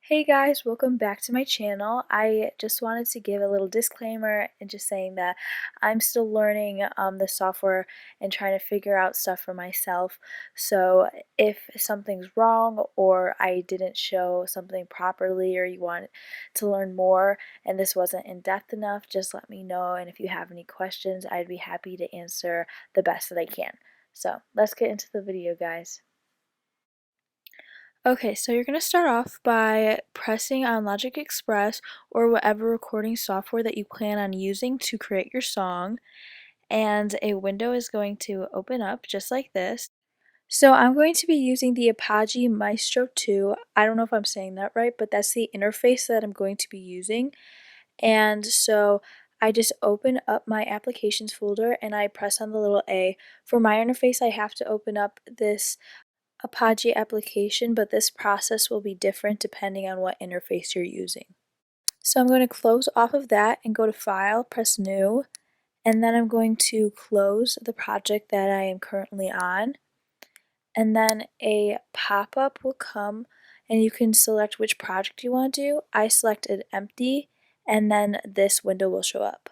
Hey guys, welcome back to my channel. I just wanted to give a little disclaimer and just saying that I'm still learning the software and trying to figure out stuff for myself. So if something's wrong or I didn't show something properly or you want to learn more and this wasn't in depth enough, just let me know. And if you have any questions, I'd be happy to answer the best that I can. So let's get into the video, guys. Okay, so you're going to start off by pressing on Logic Express or whatever recording software that you plan on using to create your song, and a window is going to open up just like this. So I'm going to be using the Apogee Maestro 2. I don't know if I'm saying that right, but that's the interface that I'm going to be using. And so I just open up my applications folder and I press on the little A. For my interface, I have to open up this Apogee application, but this process will be different depending on what interface you're using. So I'm going to close off of that and go to File, press New, and then I'm going to close the project that I am currently on. And then a pop-up will come and you can select which project you want to do. I selected empty and then this window will show up.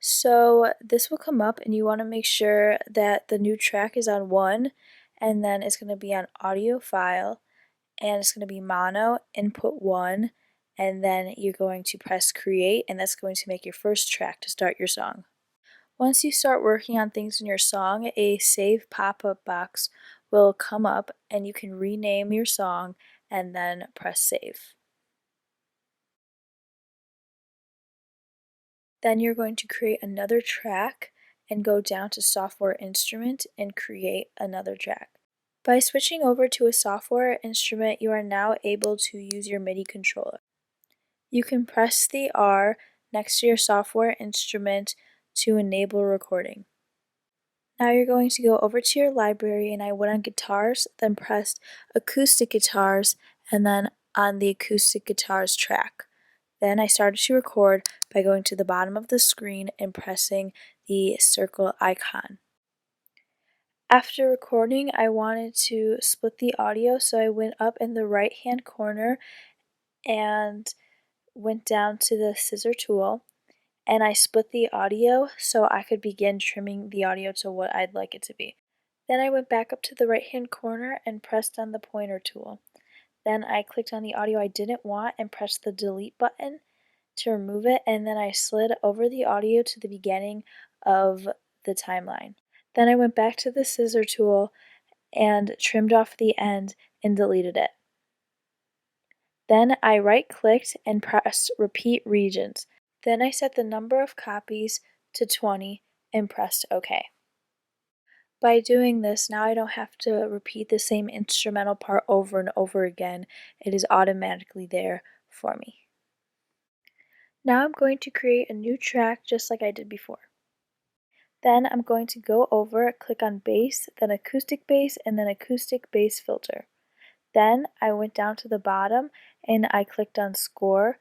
So this will come up and you want to make sure that the new track is on 1 and then it's going to be on audio file and it's going to be mono input 1 and then you're going to press create and that's going to make your first track to start your song. Once you start working on things in your song, a save pop-up box will come up and you can rename your song and then press save. Then you're going to create another track and go down to software instrument and create another track. By switching over to a software instrument, you are now able to use your MIDI controller. You can press the R next to your software instrument to enable recording. Now you're going to go over to your library and I went on guitars, then pressed acoustic guitars, and then on the acoustic guitars track. Then I started to record by going to the bottom of the screen and pressing the circle icon. After recording, I wanted to split the audio, so I went up in the right hand corner and went down to the scissor tool and I split the audio so I could begin trimming the audio to what I'd like it to be. Then I went back up to the right hand corner and pressed on the pointer tool. Then I clicked on the audio I didn't want and pressed the delete button to remove it, and then I slid over the audio to the beginning of the timeline. Then I went back to the scissor tool and trimmed off the end and deleted it. Then I right-clicked and pressed Repeat Regions. Then I set the number of copies to 20 and pressed OK. By doing this, now I don't have to repeat the same instrumental part over and over again. It is automatically there for me. Now I'm going to create a new track just like I did before. Then I'm going to go over, click on bass, then acoustic bass, and then acoustic bass filter. Then I went down to the bottom and I clicked on score.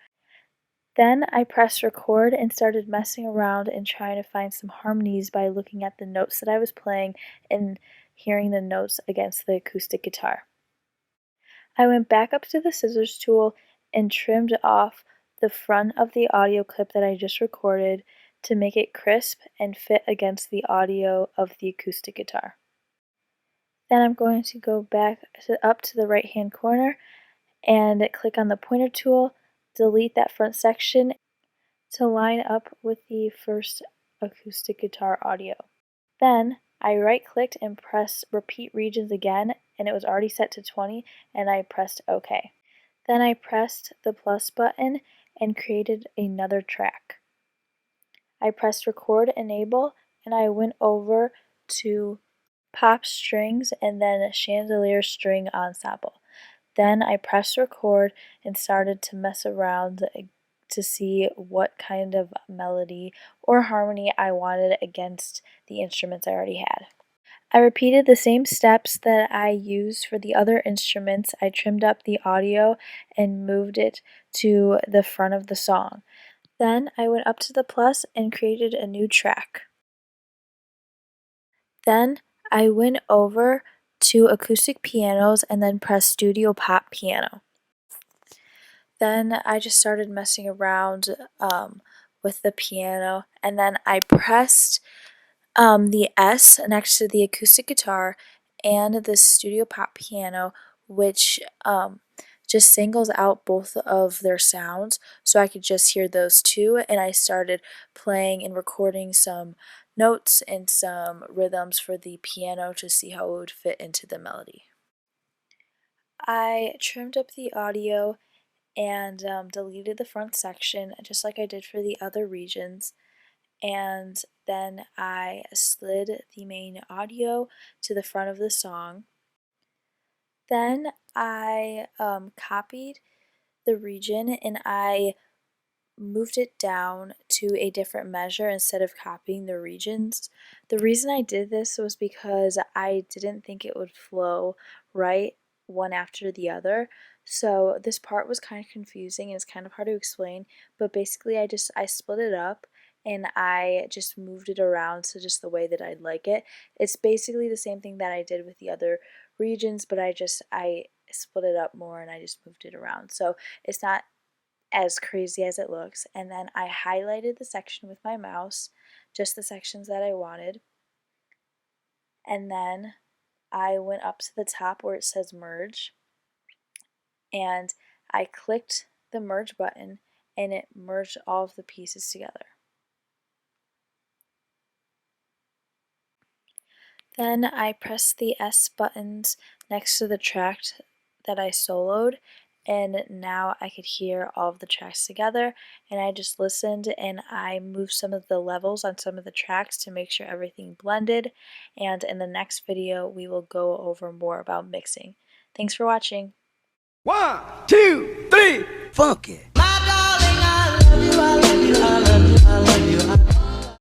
Then I pressed record and started messing around and trying to find some harmonies by looking at the notes that I was playing and hearing the notes against the acoustic guitar. I went back up to the scissors tool and trimmed off the front of the audio clip that I just recorded to make it crisp and fit against the audio of the acoustic guitar. Then I'm going to go back up to the right hand corner and click on the pointer tool, delete that front section to line up with the first acoustic guitar audio. Then I right-clicked and pressed Repeat Regions again, and it was already set to 20, and I pressed OK. Then I pressed the plus button and created another track. I pressed Record Enable, and I went over to Pop Strings and then Chandelier String Ensemble. Then I pressed record and started to mess around to see what kind of melody or harmony I wanted against the instruments I already had. I repeated the same steps that I used for the other instruments. I trimmed up the audio and moved it to the front of the song. Then I went up to the plus and created a new track. Then I went over to acoustic pianos and then pressed Studio Pop Piano. Then I just started messing around with the piano, and then I pressed the S next to the acoustic guitar and the Studio Pop piano, which just singles out both of their sounds, so I could just hear those two, and I started playing and recording some notes and some rhythms for the piano to see how it would fit into the melody. I trimmed up the audio and deleted the front section just like I did for the other regions, and then I slid the main audio to the front of the song. Then I copied the region and I moved it down to a different measure instead of copying the regions. The reason I did this was because I didn't think it would flow right one after the other. So this part was kind of confusing and it's kind of hard to explain, but basically I split it up and I just moved it around to just the way that I'd like it. It's basically the same thing that I did with the other regions, but I split it up more and I just moved it around. So it's not as crazy as it looks. And then I highlighted the section with my mouse, just the sections that I wanted. And then I went up to the top where it says merge and I clicked the merge button and it merged all of the pieces together. Then I pressed the S buttons next to the track that I soloed, and now I could hear all of the tracks together, and I just listened and I moved some of the levels on some of the tracks to make sure everything blended, and in the next video we will go over more about mixing. Thanks for watching. 1, 2, 3, funky. My darling, I love you.